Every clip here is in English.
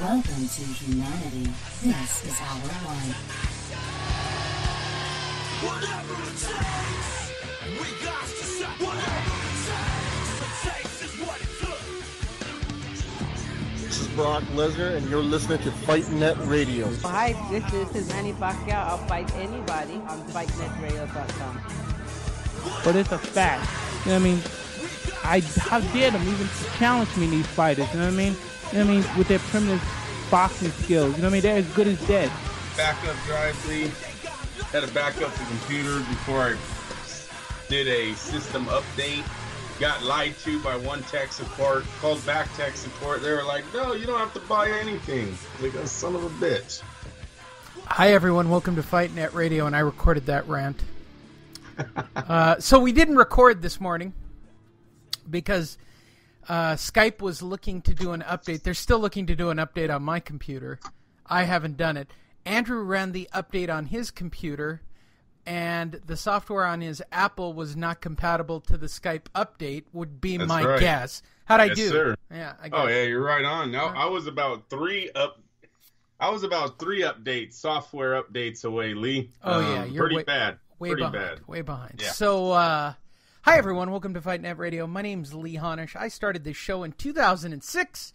Welcome to humanity. This is our life. Whatever it takes, we got to say whatever it takes is what it took. This is Brock Lesnar, and you're listening to FightNet Radio. Hi, this is Manny Pacquiao. I'll fight anybody on FightNetRadio.com. But it's a fact. You know what I mean? How dare them even challenge me, these fighters, you know what I mean? You know what I mean? With their primitive boxing skills, you know what I mean? They're as good as dead. Backup drive, Lee. Had to back up the computer before I did a system update. Got lied to by one tech support. Called back tech support. They were like, no, you don't have to buy anything. Like, oh, son of a bitch. Hi, everyone. Welcome to FightNet Radio, and I recorded that rant. So we didn't record this morning because Skype was looking to do an update. They're still looking to do an update on my computer. I haven't done it. Andrew ran the update on his computer, and the software on his Apple was not compatible to the Skype update, would be That's my right. guess. How'd I do? Sir. Yeah, I guess. Oh, yeah, you're right on. No, I was about three updates, software updates away, Lee. Oh, yeah. You're pretty bad. Way Pretty behind. bad. Way behind. Yeah. So, hi, everyone. Welcome to FightNet Radio. My name's Lee Honish. I started this show in 2006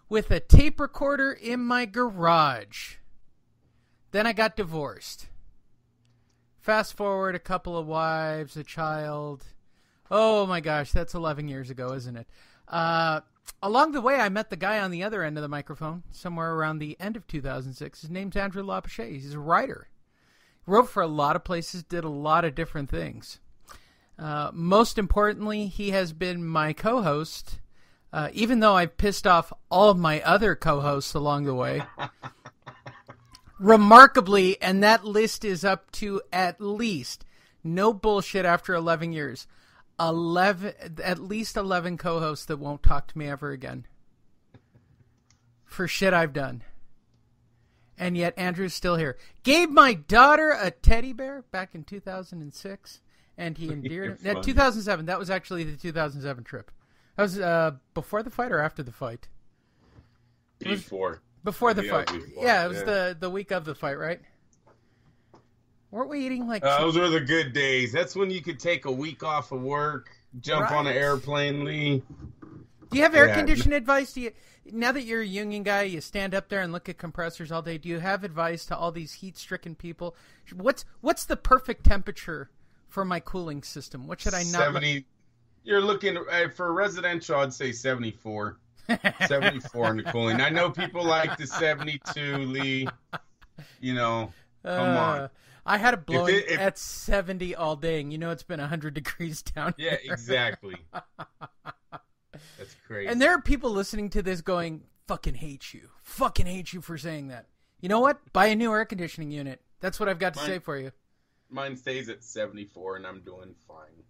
with a tape recorder in my garage. Then I got divorced. Fast forward a couple of wives, a child. Oh, my gosh. That's 11 years ago, isn't it? Along the way, I met the guy on the other end of the microphone somewhere around the end of 2006. His name's Andrew Lapachet. He's a writer. Wrote for a lot of places, did a lot of different things. Most importantly, he has been my co-host, even though I've pissed off all of my other co-hosts along the way. Remarkably, and that list is up to at least, no bullshit after 11 years, at least 11 co-hosts that won't talk to me ever again. For shit I've done. And yet Andrew's still here. Gave my daughter a teddy bear back in 2006, and he endeared it. 2007, that was actually the 2007 trip. That was before the fight or after the fight? Before the fight. Yeah, it was the week of the fight, right? Weren't we eating like... those were the good days. That's when you could take a week off of work, jump on an airplane, Lee. Do you have air conditioning advice? Now that you're a union guy, you stand up there and look at compressors all day. Do you have advice to all these heat-stricken people? What's the perfect temperature for my cooling system? What should I not... 70. You're looking for residential. I'd say 74. 74 in the cooling. I know people like the 72, Lee. You know, come on. I had it blowing at 70 all day, and you know it's been 100 degrees down here. Yeah, exactly. That's crazy. And there are people listening to this going, fucking hate you. Fucking hate you for saying that. You know what? Buy a new air conditioning unit. That's what I've got to say for you. Mine stays at 74, and I'm doing fine.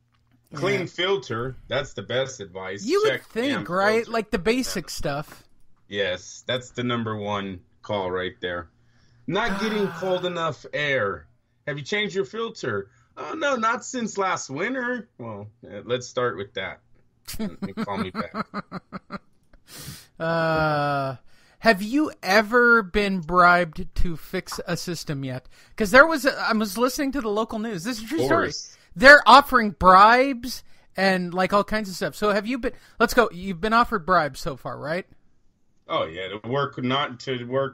Clean filter. That's the best advice. You would think, right? Filter. Like the basic stuff. Yes, that's the number one call right there. Not getting cold enough air. Have you changed your filter? Oh, no, not since last winter. Well, let's start with that. Call me back. Have you ever been bribed to fix a system yet? Because I was listening to the local news. This is a true story. They're offering bribes and like all kinds of stuff. So have you been? Let's go. You've been offered bribes so far, right? Oh yeah, to work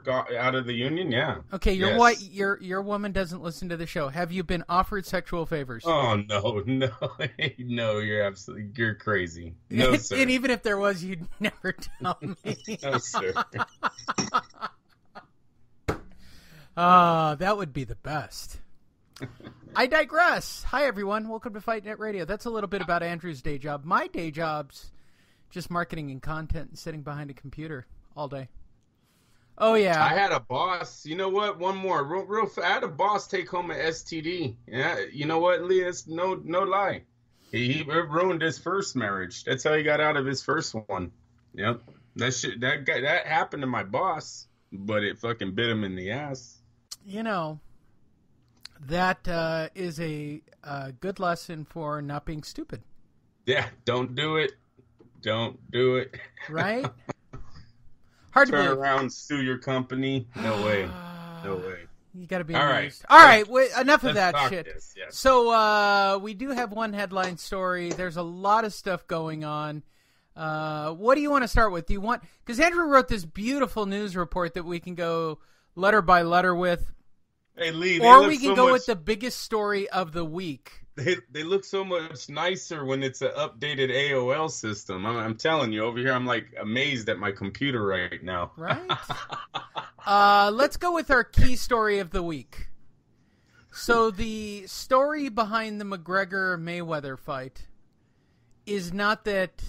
out of the union. Yeah. Okay, your woman doesn't listen to the show. Have you been offered sexual favors? Oh no, no, you're crazy. No, sir. And even if there was, you'd never tell me. No, sir. That would be the best. I digress. Hi, everyone. Welcome to FightNet Radio. That's a little bit about Andrew's day job. My day job's just marketing and content and sitting behind a computer all day. Oh, yeah. I had a boss. You know what? One more. Real I had a boss take home an STD. Yeah. You know what, Lee? It's no lie. He ruined his first marriage. That's how he got out of his first one. Yep. That happened to my boss, but it fucking bit him in the ass. You know, that is a good lesson for not being stupid. Yeah, don't do it. Don't do it. Right? Hard to turn believe. around, sue your company. No way. No way. You got to be All amused. right. All right, wait, enough of Let's that talk shit. this, yes. So we do have one headline story. There's a lot of stuff going on. What do you want to start with? Do you want, because Andrew wrote this beautiful news report that we can go letter by letter with, Hey, Lee, or we can go with the biggest story of the week. They look so much nicer when it's an updated AOL system. I'm telling you, over here, I'm like amazed at my computer right now. Right? Let's go with our key story of the week. So the story behind the McGregor-Mayweather fight is not that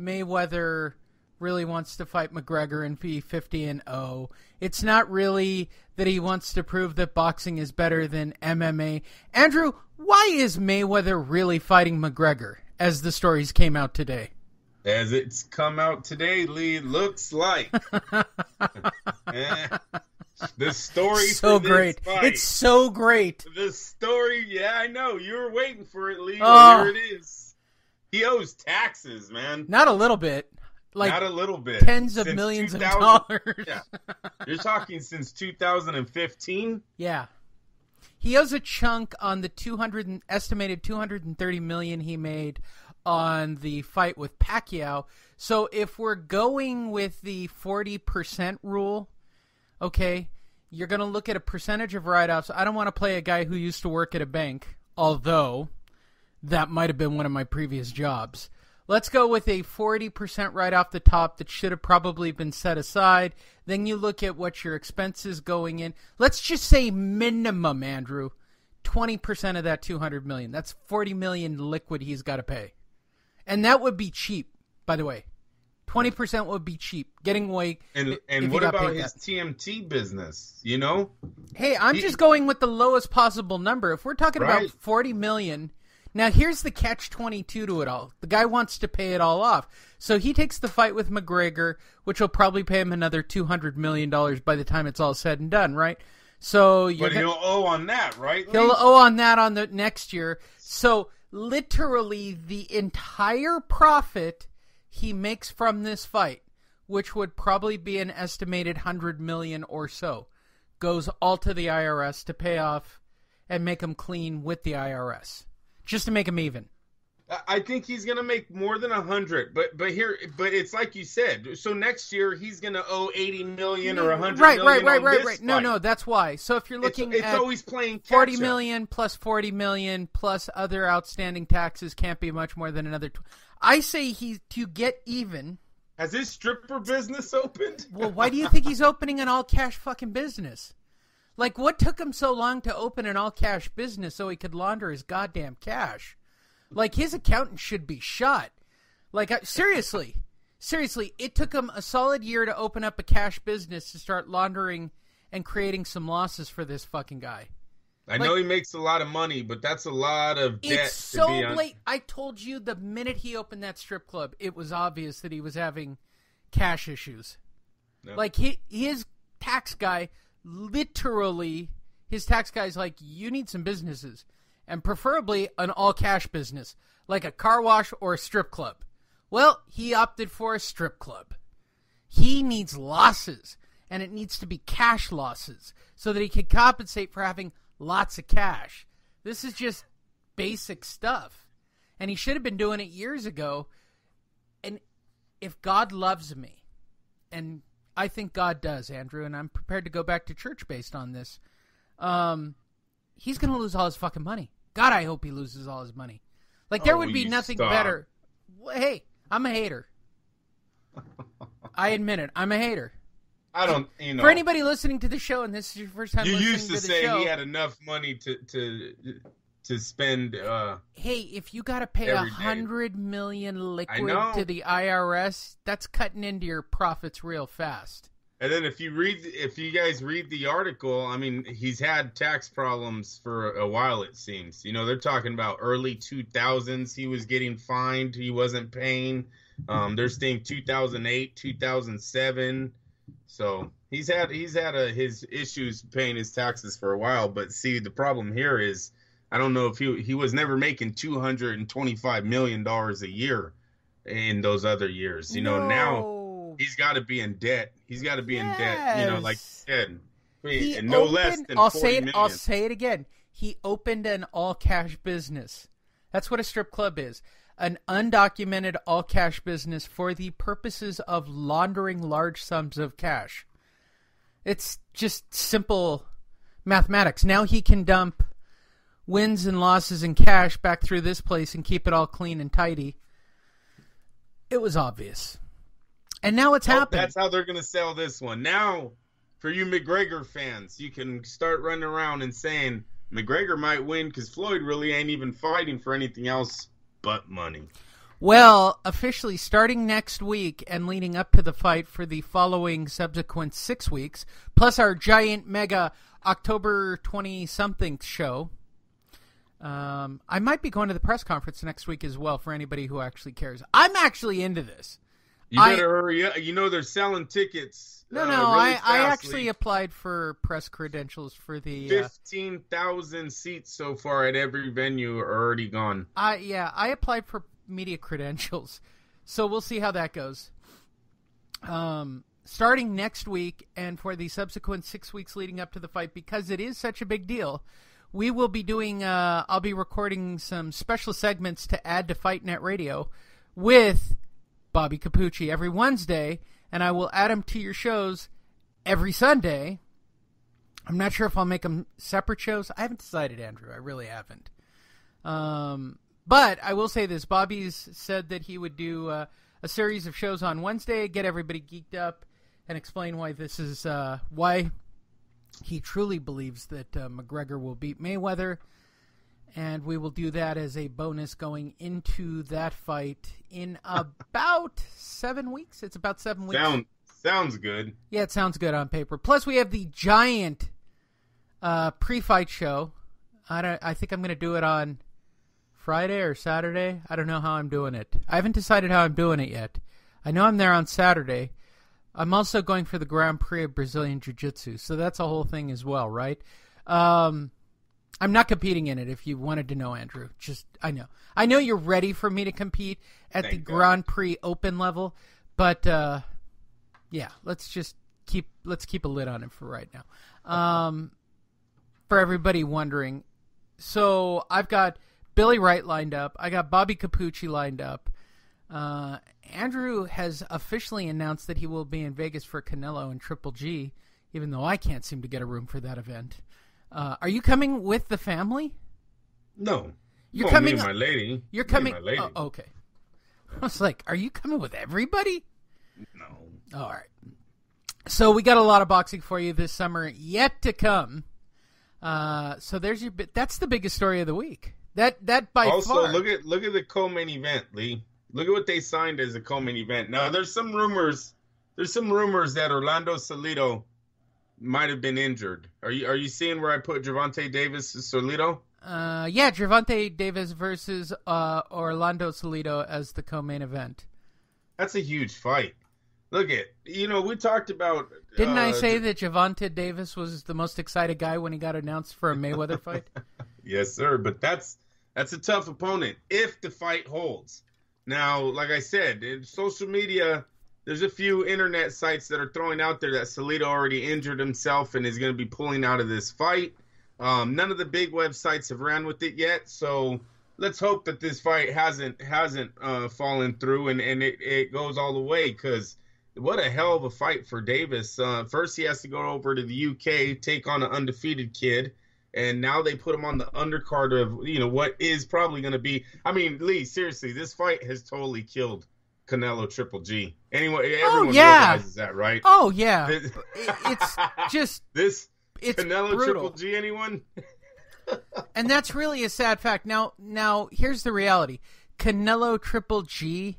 Mayweather really wants to fight McGregor and be 50-0. It's not really that he wants to prove that boxing is better than MMA. Andrew, why is Mayweather really fighting McGregor, as the stories came out today? As it's come out today, Lee, it looks like. The story So for great. this fight. It's so great. The story, yeah, I know. You were waiting for it, Lee. Oh. Well, here it is. He owes taxes, man. Not a little bit. Like Not a little bit. tens of Since millions of 2000 dollars. Yeah. You're talking since 2015? Yeah. He owes a chunk on the estimated $230 million he made on the fight with Pacquiao. So if we're going with the 40% rule, okay, you're going to look at a percentage of write-offs. I don't want to play a guy who used to work at a bank, although that might have been one of my previous jobs. Let's go with a 40% right off the top that should have probably been set aside. Then you look at what your expenses going in. Let's just say minimum, Andrew, 20% of that $200 million. That's $40 million liquid he's got to pay. And that would be cheap, by the way. 20% would be cheap. Getting away. And what about his TMT business, you know? Hey, I'm just going with the lowest possible number. If we're talking about $40 million... Now, here's the catch-22 to it all. The guy wants to pay it all off. So he takes the fight with McGregor, which will probably pay him another $200 million by the time it's all said and done, right? So But he'll owe on that, right, Lee? He'll owe on that on the next year. So literally the entire profit he makes from this fight, which would probably be an estimated $100 million or so, goes all to the IRS to pay off and make him clean with the IRS. Just to make him even. I think he's gonna make more than 100, but it's like you said. So next year he's gonna owe 80 million or 100 million. Right. No, that's why. So if you're looking it's at always playing catch 40 up. million plus 40 million plus other outstanding taxes can't be much more than another. I say to get even. Has his stripper business opened? Well, why do you think he's opening an all cash fucking business? Like, what took him so long to open an all-cash business so he could launder his goddamn cash? Like, his accountant should be shot. Like, seriously, it took him a solid year to open up a cash business to start laundering and creating some losses for this fucking guy. I know he makes a lot of money, but that's a lot of debt. It's so late. I told you the minute he opened that strip club, it was obvious that he was having cash issues. Yep. Like, his tax guy... Literally, his tax guy's like, you need some businesses, and preferably an all-cash business, like a car wash or a strip club. Well, he opted for a strip club. He needs losses, and it needs to be cash losses, so that he can compensate for having lots of cash. This is just basic stuff, and he should have been doing it years ago. And if God loves me, and I think God does, Andrew, and I'm prepared to go back to church based on this. He's going to lose all his fucking money. God, I hope he loses all his money. Like, there would be nothing better. Hey, I'm a hater. I admit it. I'm a hater. I don't, For anybody listening to the show, and this is your first time listening to the show. You used to say he had enough money to spend. Hey, if you got to pay $100 million liquid to the IRS, that's cutting into your profits real fast. And then if you guys read the article, I mean, he's had tax problems for a while, it seems. You know, they're talking about early 2000s. He was getting fined. He wasn't paying. They're saying 2008, 2007. So he's had his issues paying his taxes for a while. But see, the problem here is, I don't know if he was never making $225 million a year in those other years. You know, now He's got to be in debt. He's got to be in debt. You know, like you said, less than I'll 40 say it. million. I'll say it again. He opened an all-cash business. That's what a strip club is. An undocumented all-cash business for the purposes of laundering large sums of cash. It's just simple mathematics. Now he can dump wins and losses in cash back through this place and keep it all clean and tidy. It was obvious. And now it's happened. That's how they're going to sell this one. Now, for you McGregor fans, you can start running around and saying McGregor might win because Floyd really ain't even fighting for anything else but money. Well, officially starting next week and leading up to the fight for the following subsequent 6 weeks, plus our giant mega October 20-something show, I might be going to the press conference next week as well for anybody who actually cares. I'm actually into this. You better hurry up. You know they're selling tickets. No, really I actually applied for press credentials for the 15,000 seats so far at every venue are already gone. I applied for media credentials, so we'll see how that goes. Starting next week and for the subsequent 6 weeks leading up to the fight, because it is such a big deal, we will be doing. I'll be recording some special segments to add to Fight Net Radio with Bobby Capucci every Wednesday, and I will add them to your shows every Sunday. I'm not sure if I'll make them separate shows. I haven't decided, Andrew. I really haven't. But I will say this. Bobby's said that he would do a series of shows on Wednesday, get everybody geeked up, and explain why this is why he truly believes that McGregor will beat Mayweather. And we will do that as a bonus going into that fight in about 7 weeks. It's about 7 weeks. Sounds good. Yeah, it sounds good on paper. Plus, we have the giant pre-fight show. I think I'm going to do it on Friday or Saturday. I don't know how I'm doing it. I haven't decided how I'm doing it yet. I know I'm there on Saturday. I'm also going for the Grand Prix of Brazilian Jiu-Jitsu, so that's a whole thing as well, right? I'm not competing in it, if you wanted to know, Andrew. I know you're ready for me to compete at the Grand Prix Open level, but yeah, let's keep a lid on it for right now. For everybody wondering, so I've got Billy Wright lined up. I got Bobby Capucci lined up. Andrew has officially announced that he will be in Vegas for Canelo and Triple G, even though I can't seem to get a room for that event. Are you coming with the family? No. You're coming. Me and my lady. You're coming. My lady. Oh, okay. I was like, are you coming with everybody? No. All right. So we got a lot of boxing for you this summer yet to come. So there's your. That's the biggest story of the week. That by also, far. look at the co-main event, Lee. Look at what they signed as a co-main event. Now there's some rumors. That Orlando Salido might have been injured. Are you seeing where I put Gervonta Davis to Salido? Yeah, Gervonta Davis versus Orlando Salido as the co-main event. That's a huge fight. Look at, we talked about... Didn't I say that Gervonta Davis was the most excited guy when he got announced for a Mayweather fight? Yes, sir, but that's a tough opponent if the fight holds. Now, like I said, in social media... There's a few internet sites that are throwing out there that Salido already injured himself and is going to be pulling out of this fight. None of the big websites have ran with it yet, so let's hope that this fight hasn't fallen through and it goes all the way, because what a hell of a fight for Davis. First, he has to go over to the UK, take on an undefeated kid, and now they put him on the undercard of what is probably going to be. I mean, Lee, seriously, this fight has totally killed Canelo Triple G. Anyway, everyone realizes that, right? Oh yeah, it's just it's brutal. Canelo Triple G. Anyone? And that's really a sad fact. Now, here's the reality: Canelo Triple G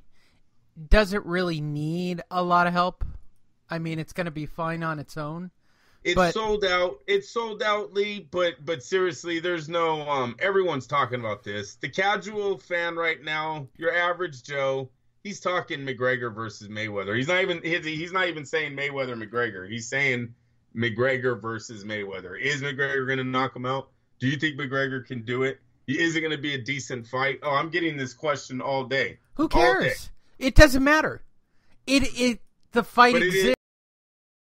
doesn't really need a lot of help. I mean, it's going to be fine on its own. It's sold out. It's sold out, Lee. But seriously, there's no. Everyone's talking about this. The casual fan right now, your average Joe. He's talking McGregor versus Mayweather. He's not even saying Mayweather-McGregor. He's saying McGregor versus Mayweather. Is McGregor going to knock him out? Do you think McGregor can do it? Is it going to be a decent fight? Oh, I'm getting this question all day. Who cares? It doesn't matter. The fight But it exists. is-